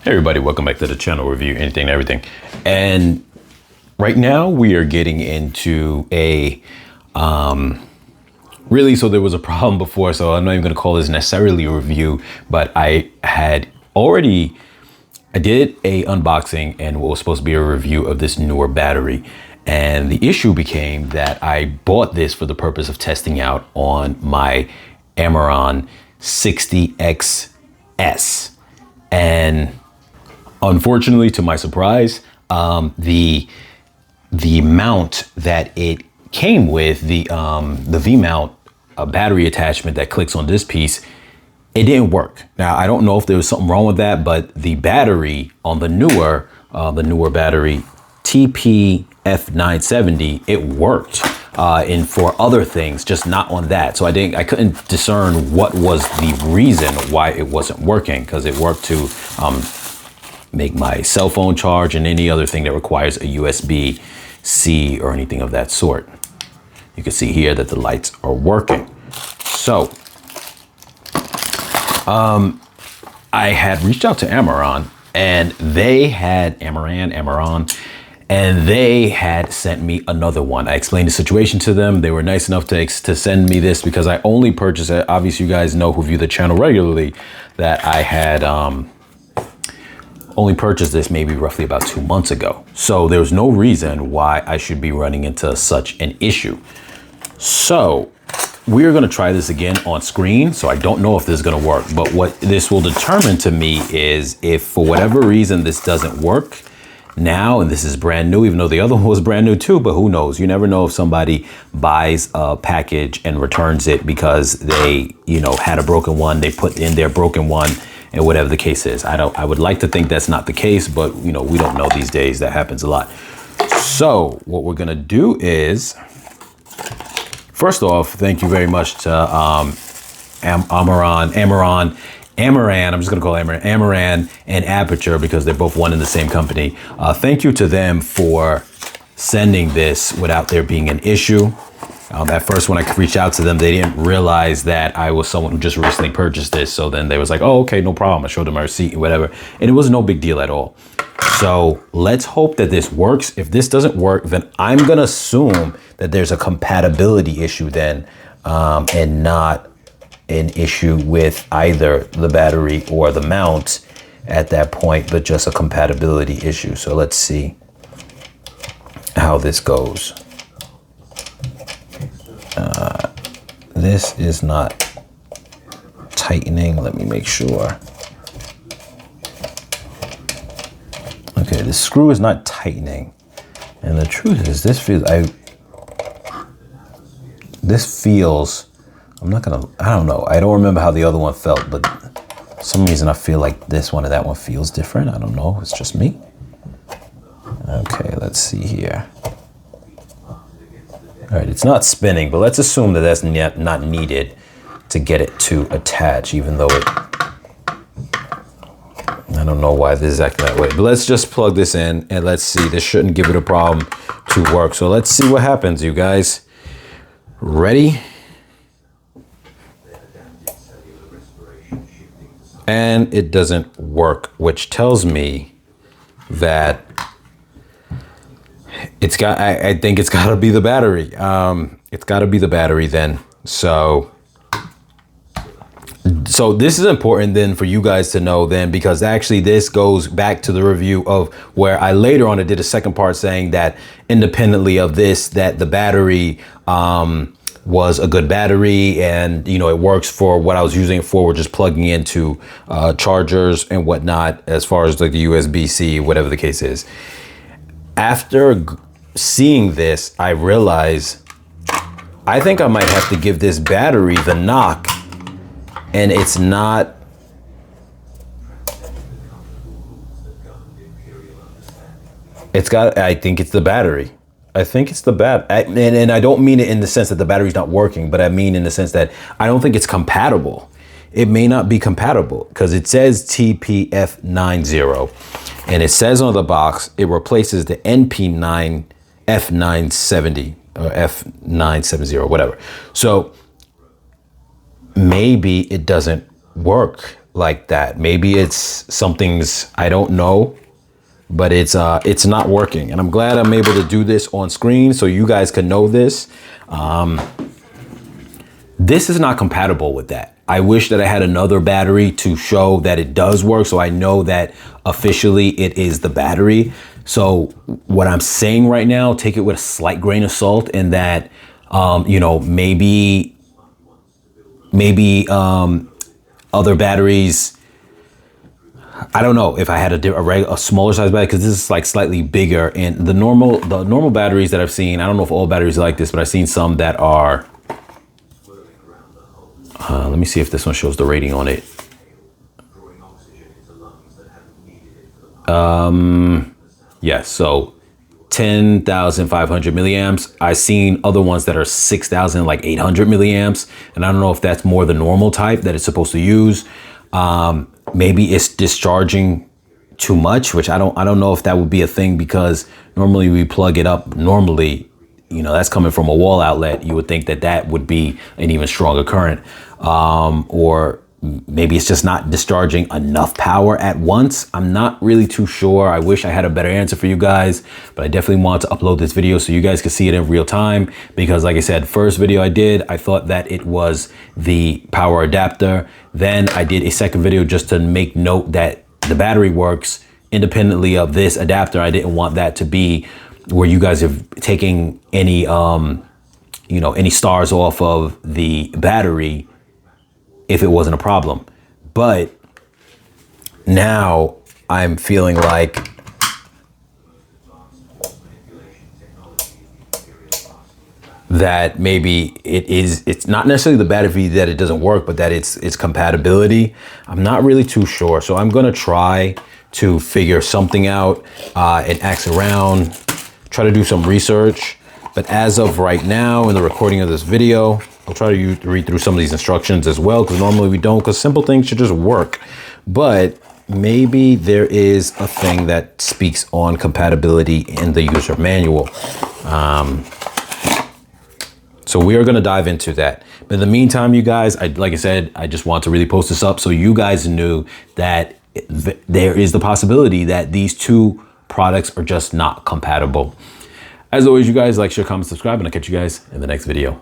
Hey everybody, welcome back to the channel review, anything and everything. And right now we are getting into a, so there was a problem before, so I'm not even gonna call this necessarily a review, but I did a unboxing and what was supposed to be a review of this Neewer battery. And the issue became that I bought this for the purpose of testing out on my Amaron 60XS. And unfortunately, to my surprise, the mount that it came with, the V-mount battery attachment that clicks on this piece, it didn't work. Now, I don't know if there was something wrong with that, but the battery on the Neewer battery, NP-F970, it worked and for other things, just not on that. So I couldn't discern what was the reason why it wasn't working, because it worked to make my cell phone charge and any other thing that requires a USB-C or anything of that sort. You can see here that the lights are working. So I had reached out to Amaron, and they had Amaron, and they had sent me another one. I explained the situation to them. They were nice enough to send me this because I only purchased it. Obviously, you guys know who view the channel regularly that I had only purchased this maybe roughly about 2 months ago. So there's no reason why I should be running into such an issue. So we're gonna try this again on screen. So I don't know if this is gonna work, but what this will determine to me is if for whatever reason this doesn't work now, and this is brand new, even though the other one was brand new too, but who knows? You never know if somebody buys a package and returns it because they, had a broken one, they put in their broken one, and whatever the case is. I would like to think that's not the case, but we don't know these days. That happens a lot. So what we're gonna do is, first off, thank you very much to Amaron, I'm just gonna call it Amaron and Aperture because they're both one and the same company. Thank you to them for sending this without there being an issue. At first, when I reached out to them, they didn't realize that I was someone who just recently purchased this. So then they was like, oh, okay, no problem. I showed them my receipt and whatever. And it was no big deal at all. So let's hope that this works. If this doesn't work, then I'm gonna assume that there's a compatibility issue then, and not an issue with either the battery or the mount at that point, but just a compatibility issue. So let's see how this goes. This is not tightening. Let me make sure. Okay, the screw is not tightening. And the truth is this feels, I don't know. I don't remember how the other one felt, but for some reason I feel like this one and that one feels different. I don't know, it's just me. Okay, let's see here. All right, it's not spinning, but let's assume that that's not needed to get it to attach, even though I don't know why this is acting that way, but let's just plug this in and let's see. This shouldn't give it a problem to work. So let's see what happens, you guys. Ready? And it doesn't work, which tells me that I think it's gotta be the battery. It's gotta be the battery then. So this is important then for you guys to know then, because actually this goes back to the review of where I later on I did a second part saying that independently of this, that the battery was a good battery and it works for what I was using it for. We're just plugging into chargers and whatnot as far as like the USB-C, whatever the case is. After seeing this, I realized I think I might have to give this battery the knock, and it's not. I think it's the battery. I think it's the and I don't mean it in the sense that the battery's not working, but I mean in the sense that I don't think it's compatible. It may not be compatible because it says NP-F970, and it says on the box it replaces the F970 or F970, whatever. So maybe it doesn't work like that. Maybe it's something's, I don't know, but it's not working. And I'm glad I'm able to do this on screen so you guys can know this. This is not compatible with that. I wish that I had another battery to show that it does work, so I know that officially it is the battery. So what I'm saying right now, take it with a slight grain of salt, in that, you know, maybe other batteries, I don't know if I had a smaller size battery, because this is like slightly bigger. And the normal batteries that I've seen, I don't know if all batteries are like this, but I've seen some that are, let me see if this one shows the rating on it. Yes, so 10,500 milliamps. I've seen other ones that are 6,000, like 800 milliamps. And I don't know if that's more the normal type that it's supposed to use. Maybe it's discharging too much, which I don't know if that would be a thing, because normally we plug it up normally, you know, that's coming from a wall outlet. You would think that that would be an even stronger current. Or maybe it's just not discharging enough power at once. I'm not really too sure. I wish I had a better answer for you guys, but I definitely want to upload this video so you guys can see it in real time, because like I said, first video I did, I thought that it was the power adapter. Then I did a second video just to make note that the battery works independently of this adapter. I didn't want that to be where you guys are taking any, you know, any stars off of the battery if it wasn't a problem. But now I'm feeling like that maybe it's not necessarily the battery that it doesn't work, but that it's compatibility. I'm not really too sure. So I'm gonna try to figure something out and ask around, try to do some research. But as of right now, in the recording of this video, I'll try to read through some of these instructions as well, because normally we don't, because simple things should just work. But maybe there is a thing that speaks on compatibility in the user manual. So we are going to dive into that. But in the meantime, you guys, like I said, I just want to really post this up so you guys knew that there is the possibility that these two products are just not compatible. As always, you guys, like, share, comment, subscribe, and I'll catch you guys in the next video.